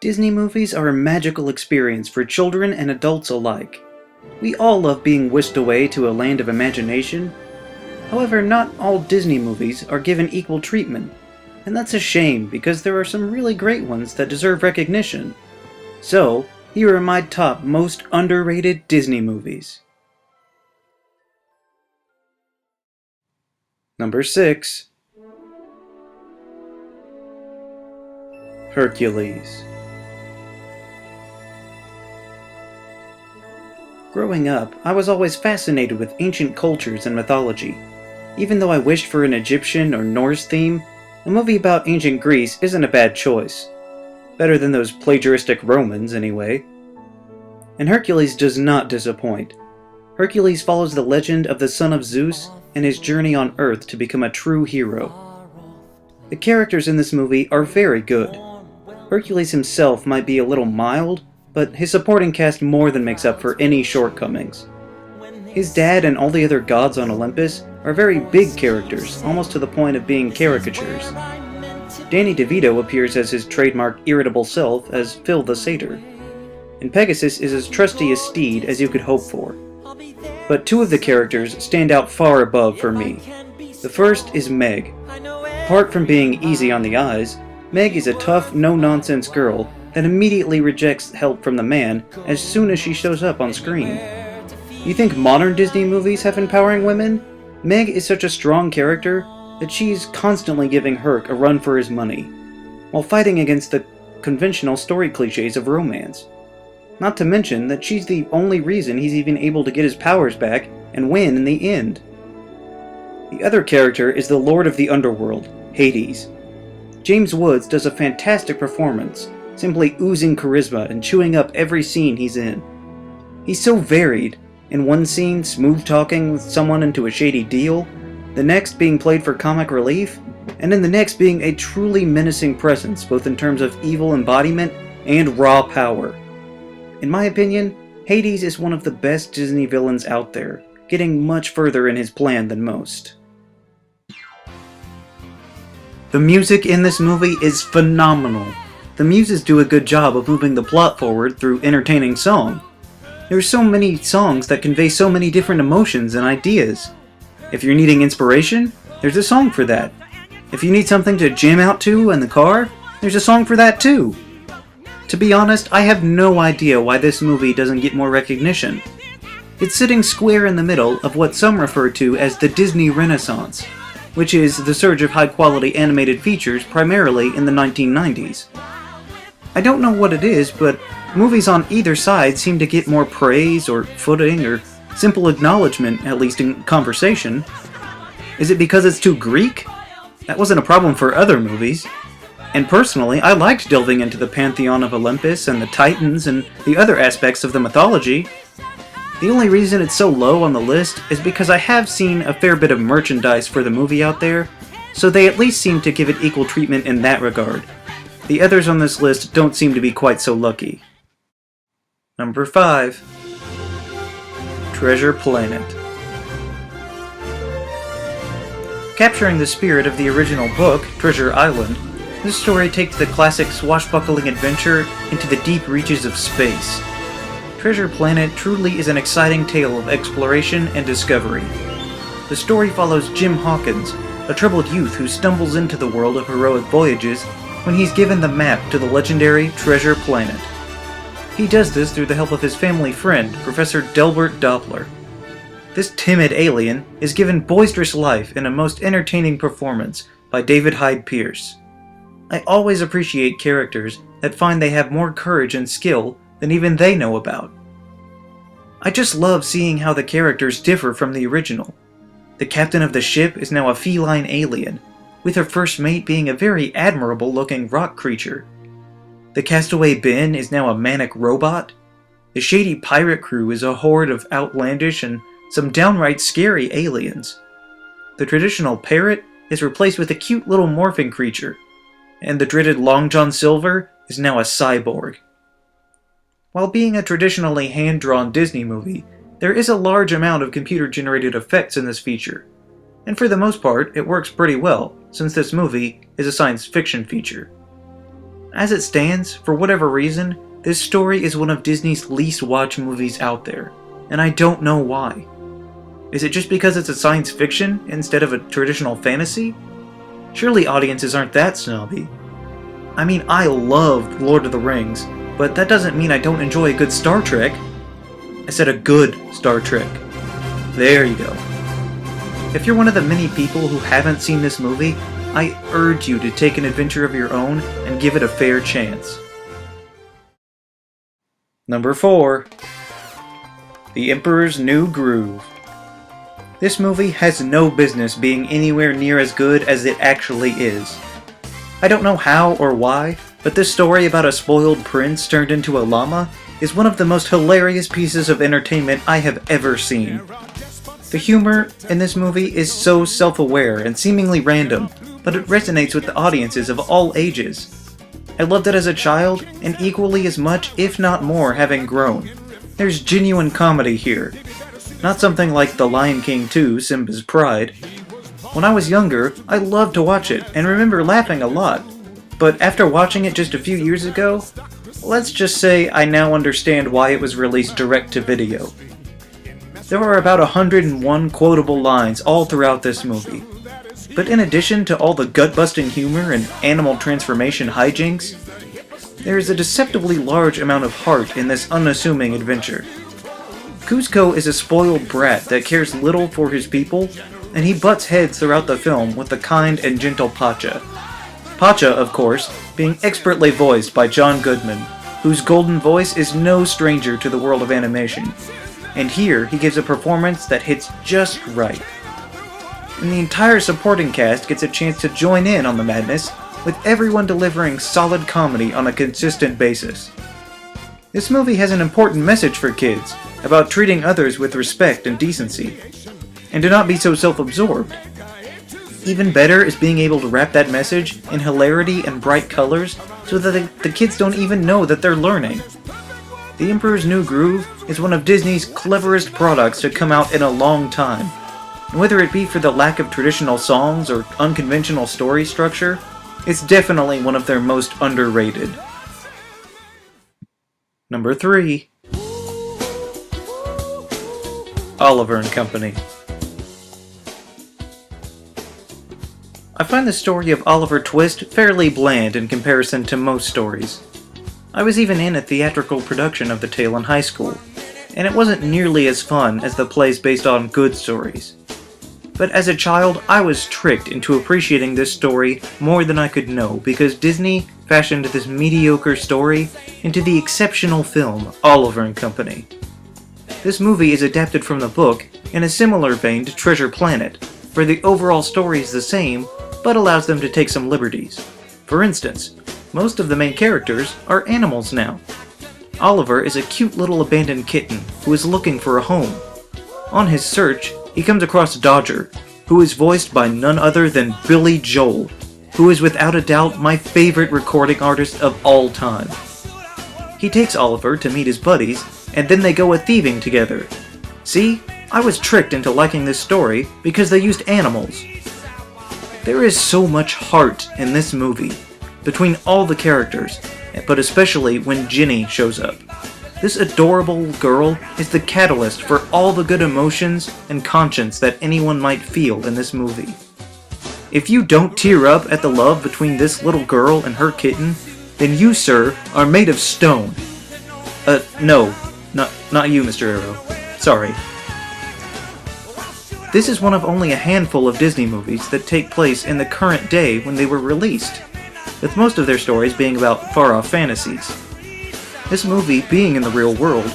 Disney movies are a magical experience for children and adults alike. We all love being whisked away to a land of imagination. However, not all Disney movies are given equal treatment, and that's a shame because there are some really great ones that deserve recognition. So, here are my top most underrated Disney movies. Number 6. Hercules. Growing up, I was always fascinated with ancient cultures and mythology. Even though I wished for an Egyptian or Norse theme, a movie about ancient Greece isn't a bad choice. Better than those plagiaristic Romans, anyway. And Hercules does not disappoint. Hercules follows the legend of the son of Zeus and his journey on Earth to become a true hero. The characters in this movie are very good. Hercules himself might be a little mild, but his supporting cast more than makes up for any shortcomings. His dad and all the other gods on Olympus are very big characters, almost to the point of being caricatures. Danny DeVito appears as his trademark irritable self as Phil the Satyr, and Pegasus is as trusty a steed as you could hope for. But two of the characters stand out far above for me. The first is Meg. Apart from being easy on the eyes, Meg is a tough, no-nonsense girl that immediately rejects help from the man as soon as she shows up on screen. You think modern Disney movies have empowering women? Meg is such a strong character that she's constantly giving Herc a run for his money, while fighting against the conventional story cliches of romance. Not to mention that she's the only reason he's even able to get his powers back and win in the end. The other character is the Lord of the Underworld, Hades. James Woods does a fantastic performance, simply oozing charisma and chewing up every scene he's in. He's so varied, in one scene smooth-talking with someone into a shady deal, the next being played for comic relief, and in the next being a truly menacing presence both in terms of evil embodiment and raw power. In my opinion, Hades is one of the best Disney villains out there, getting much further in his plan than most. The music in this movie is phenomenal. The Muses do a good job of moving the plot forward through entertaining song. There's so many songs that convey so many different emotions and ideas. If you're needing inspiration, there's a song for that. If you need something to jam out to in the car, there's a song for that too. To be honest, I have no idea why this movie doesn't get more recognition. It's sitting square in the middle of what some refer to as the Disney Renaissance, which is the surge of high-quality animated features primarily in the 1990s. I don't know what it is, but movies on either side seem to get more praise or footing or simple acknowledgement, at least in conversation. Is it because it's too Greek? That wasn't a problem for other movies. And personally, I liked delving into the pantheon of Olympus and the Titans and the other aspects of the mythology. The only reason it's so low on the list is because I have seen a fair bit of merchandise for the movie out there, so they at least seem to give it equal treatment in that regard. The others on this list don't seem to be quite so lucky. Number 5. Treasure Planet. Capturing the spirit of the original book, Treasure Island, this story takes the classic swashbuckling adventure into the deep reaches of space. Treasure Planet truly is an exciting tale of exploration and discovery. The story follows Jim Hawkins, a troubled youth who stumbles into the world of heroic voyages when he's given the map to the legendary Treasure Planet. He does this through the help of his family friend, Professor Delbert Doppler. This timid alien is given boisterous life in a most entertaining performance by David Hyde Pierce. I always appreciate characters that find they have more courage and skill than even they know about. I just love seeing how the characters differ from the original. The captain of the ship is now a feline alien, with her first mate being a very admirable-looking rock creature. The castaway Ben is now a manic robot. The shady pirate crew is a horde of outlandish and some downright scary aliens. The traditional parrot is replaced with a cute little morphing creature, and the dreaded Long John Silver is now a cyborg. While being a traditionally hand-drawn Disney movie, there is a large amount of computer-generated effects in this feature, and for the most part, it works pretty well, since this movie is a science fiction feature. As it stands, for whatever reason, this story is one of Disney's least watched movies out there, and I don't know why. Is it just because it's a science fiction instead of a traditional fantasy? Surely audiences aren't that snobby. I mean, I love Lord of the Rings, but that doesn't mean I don't enjoy a good Star Trek. I said a good Star Trek. There you go. If you're one of the many people who haven't seen this movie, I urge you to take an adventure of your own and give it a fair chance. Number 4. The Emperor's New Groove. This movie has no business being anywhere near as good as it actually is. I don't know how or why, but this story about a spoiled prince turned into a llama is one of the most hilarious pieces of entertainment I have ever seen. The humor in this movie is so self-aware and seemingly random, but it resonates with the audiences of all ages. I loved it as a child, and equally as much, if not more, having grown. There's genuine comedy here. Not something like The Lion King 2, Simba's Pride. When I was younger, I loved to watch it, and remember laughing a lot. But after watching it just a few years ago, let's just say I now understand why it was released direct-to-video. There are about 101 quotable lines all throughout this movie. But in addition to all the gut-busting humor and animal transformation hijinks, there is a deceptively large amount of heart in this unassuming adventure. Kuzco is a spoiled brat that cares little for his people, and he butts heads throughout the film with the kind and gentle Pacha. Pacha, of course, being expertly voiced by John Goodman, whose golden voice is no stranger to the world of animation. And here, he gives a performance that hits just right. And the entire supporting cast gets a chance to join in on the madness, with everyone delivering solid comedy on a consistent basis. This movie has an important message for kids about treating others with respect and decency, and to not be so self-absorbed. Even better is being able to wrap that message in hilarity and bright colors so that the kids don't even know that they're learning. The Emperor's New Groove is one of Disney's cleverest products to come out in a long time. And whether it be for the lack of traditional songs or unconventional story structure, it's definitely one of their most underrated. Number 3. Oliver and Company. I find the story of Oliver Twist fairly bland in comparison to most stories. I was even in a theatrical production of the tale in high school, and it wasn't nearly as fun as the plays based on good stories. But as a child, I was tricked into appreciating this story more than I could know because Disney fashioned this mediocre story into the exceptional film Oliver and Company. This movie is adapted from the book in a similar vein to Treasure Planet, where the overall story is the same, but allows them to take some liberties. For instance, most of the main characters are animals now. Oliver is a cute little abandoned kitten who is looking for a home. On his search, he comes across Dodger, who is voiced by none other than Billy Joel, who is without a doubt my favorite recording artist of all time. He takes Oliver to meet his buddies, and then they go a-thieving together. See, I was tricked into liking this story because they used animals. There is so much heart in this movie, between all the characters, but especially when Ginny shows up. This adorable girl is the catalyst for all the good emotions and conscience that anyone might feel in this movie. If you don't tear up at the love between this little girl and her kitten, then you, sir, are made of stone. No, not you, Mr. Arrow. Sorry. This is one of only a handful of Disney movies that take place in the current day when they were released, with most of their stories being about far-off fantasies. This movie, being in the real world,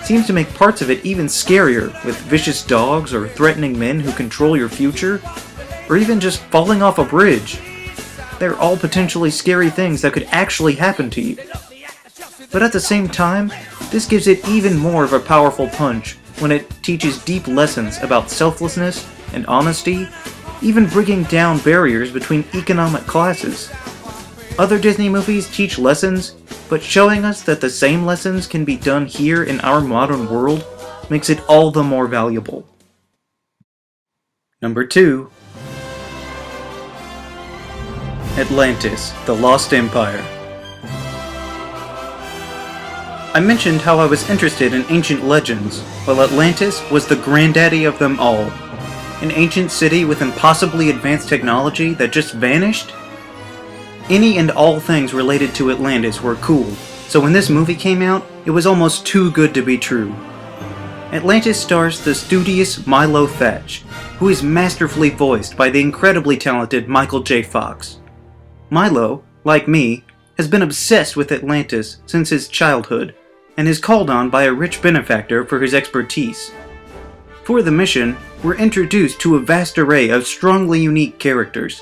seems to make parts of it even scarier, with vicious dogs or threatening men who control your future, or even just falling off a bridge. They're all potentially scary things that could actually happen to you. But at the same time, this gives it even more of a powerful punch when it teaches deep lessons about selflessness and honesty, even breaking down barriers between economic classes. Other Disney movies teach lessons, but showing us that the same lessons can be done here in our modern world makes it all the more valuable. Number 2. Atlantis, the Lost Empire. I mentioned how I was interested in ancient legends, while Atlantis was the granddaddy of them all. An ancient city with impossibly advanced technology that just vanished? Any and all things related to Atlantis were cool, so when this movie came out, it was almost too good to be true. Atlantis stars the studious Milo Thatch, who is masterfully voiced by the incredibly talented Michael J. Fox. Milo, like me, has been obsessed with Atlantis since his childhood, and is called on by a rich benefactor for his expertise. For the mission, we're introduced to a vast array of strongly unique characters.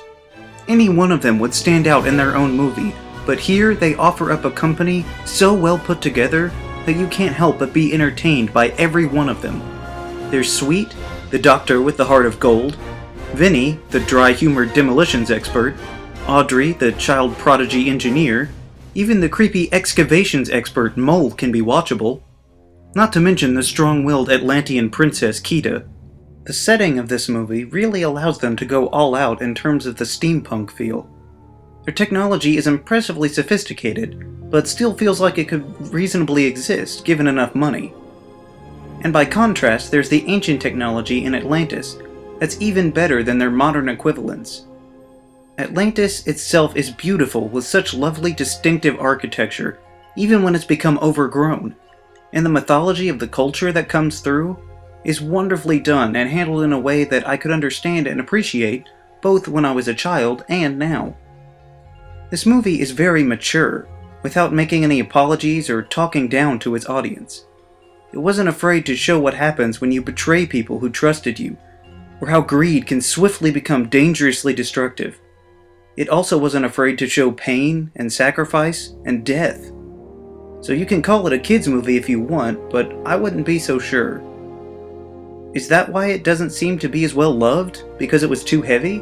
Any one of them would stand out in their own movie, but here they offer up a company so well put together that you can't help but be entertained by every one of them. There's Sweet, the doctor with the heart of gold, Vinny, the dry-humored demolitions expert, Audrey, the child prodigy engineer, even the creepy excavations expert Mole can be watchable. Not to mention the strong-willed Atlantean princess Kita. The setting of this movie really allows them to go all out in terms of the steampunk feel. Their technology is impressively sophisticated, but still feels like it could reasonably exist given enough money. And by contrast, there's the ancient technology in Atlantis that's even better than their modern equivalents. Atlantis itself is beautiful with such lovely distinctive architecture, even when it's become overgrown, and the mythology of the culture that comes through is wonderfully done and handled in a way that I could understand and appreciate both when I was a child and now. This movie is very mature, without making any apologies or talking down to its audience. It wasn't afraid to show what happens when you betray people who trusted you, or how greed can swiftly become dangerously destructive. It also wasn't afraid to show pain and sacrifice and death. So you can call it a kids movie if you want, but I wouldn't be so sure. Is that why it doesn't seem to be as well loved? Because it was too heavy?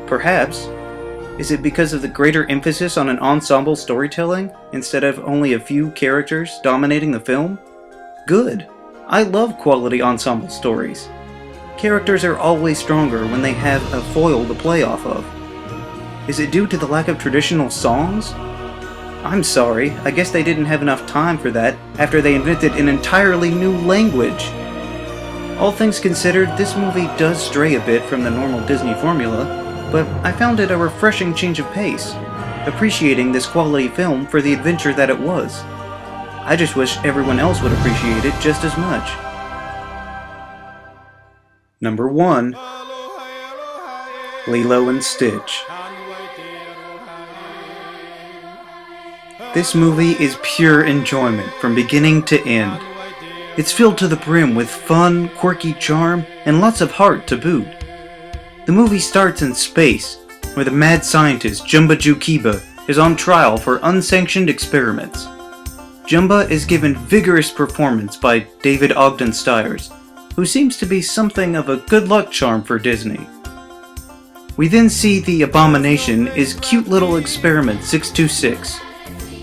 Perhaps. Is it because of the greater emphasis on an ensemble storytelling, instead of only a few characters dominating the film? Good. I love quality ensemble stories. Characters are always stronger when they have a foil to play off of. Is it due to the lack of traditional songs? I'm sorry, I guess they didn't have enough time for that after they invented an entirely new language. All things considered, this movie does stray a bit from the normal Disney formula, but I found it a refreshing change of pace, appreciating this quality film for the adventure that it was. I just wish everyone else would appreciate it just as much. Number 1. Lilo and Stitch. This movie is pure enjoyment from beginning to end. It's filled to the brim with fun, quirky charm, and lots of heart to boot. The movie starts in space, where the mad scientist Jumba Jookiba is on trial for unsanctioned experiments. Jumba is given vigorous performance by David Ogden Stiers, who seems to be something of a good luck charm for Disney. We then see the abomination is cute little experiment 626.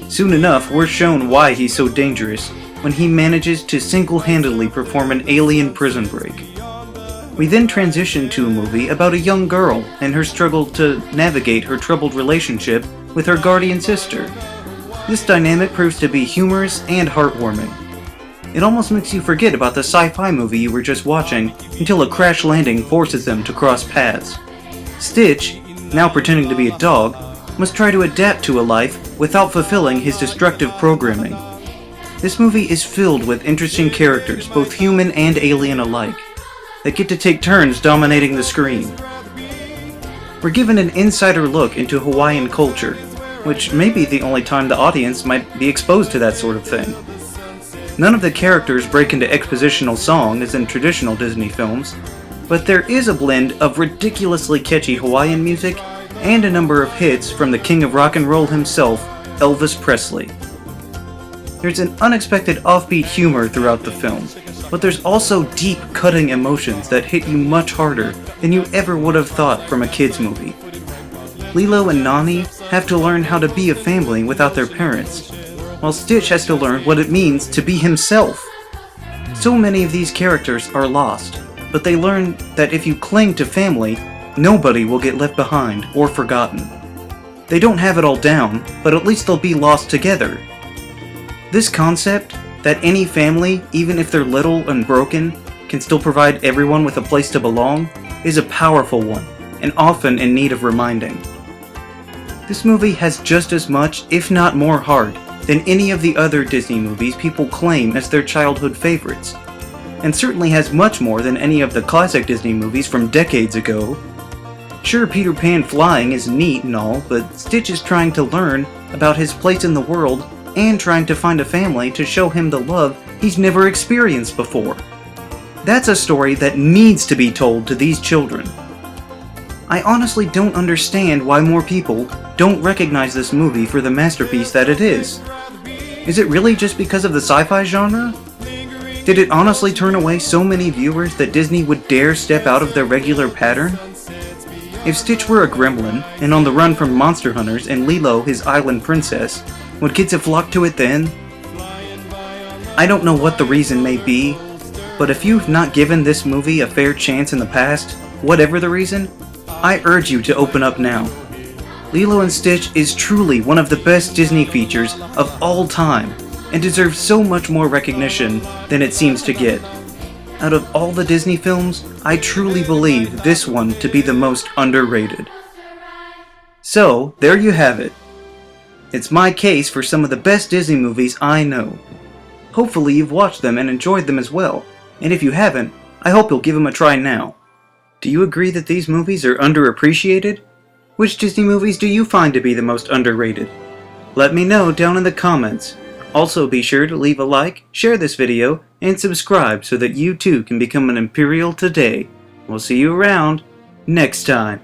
Soon enough, we're shown why he's so dangerous when he manages to single-handedly perform an alien prison break. We then transition to a movie about a young girl and her struggle to navigate her troubled relationship with her guardian sister. This dynamic proves to be humorous and heartwarming. It almost makes you forget about the sci-fi movie you were just watching until a crash landing forces them to cross paths. Stitch, now pretending to be a dog, must try to adapt to a life without fulfilling his destructive programming. This movie is filled with interesting characters, both human and alien alike, that get to take turns dominating the screen. We're given an insider look into Hawaiian culture, which may be the only time the audience might be exposed to that sort of thing. None of the characters break into expositional song as in traditional Disney films, but there is a blend of ridiculously catchy Hawaiian music and a number of hits from the king of rock and roll himself, Elvis Presley. There's an unexpected offbeat humor throughout the film, but there's also deep, cutting emotions that hit you much harder than you ever would have thought from a kids' movie. Lilo and Nani have to learn how to be a family without their parents, while Stitch has to learn what it means to be himself. So many of these characters are lost, but they learn that if you cling to family, nobody will get left behind or forgotten. They don't have it all down, but at least they'll be lost together. This concept, that any family, even if they're little and broken, can still provide everyone with a place to belong, is a powerful one, and often in need of reminding. This movie has just as much, if not more heart, than any of the other Disney movies people claim as their childhood favorites, and certainly has much more than any of the classic Disney movies from decades ago. Sure, Peter Pan flying is neat and all, but Stitch is trying to learn about his place in the world and trying to find a family to show him the love he's never experienced before. That's a story that needs to be told to these children. I honestly don't understand why more people don't recognize this movie for the masterpiece that it is. Is it really just because of the sci-fi genre? Did it honestly turn away so many viewers that Disney would dare step out of their regular pattern? If Stitch were a gremlin, and on the run from monster hunters, and Lilo his island princess, would kids have flocked to it then? I don't know what the reason may be, but if you've not given this movie a fair chance in the past, whatever the reason, I urge you to open up now. Lilo and Stitch is truly one of the best Disney features of all time, and deserves so much more recognition than it seems to get. Out of all the Disney films, I truly believe this one to be the most underrated. So, there you have it. It's my case for some of the best Disney movies I know. Hopefully you've watched them and enjoyed them as well, and if you haven't, I hope you'll give them a try now. Do you agree that these movies are underappreciated? Which Disney movies do you find to be the most underrated? Let me know down in the comments. Also be sure to leave a like, share this video, and subscribe so that you too can become an Imperial today. We'll see you around next time.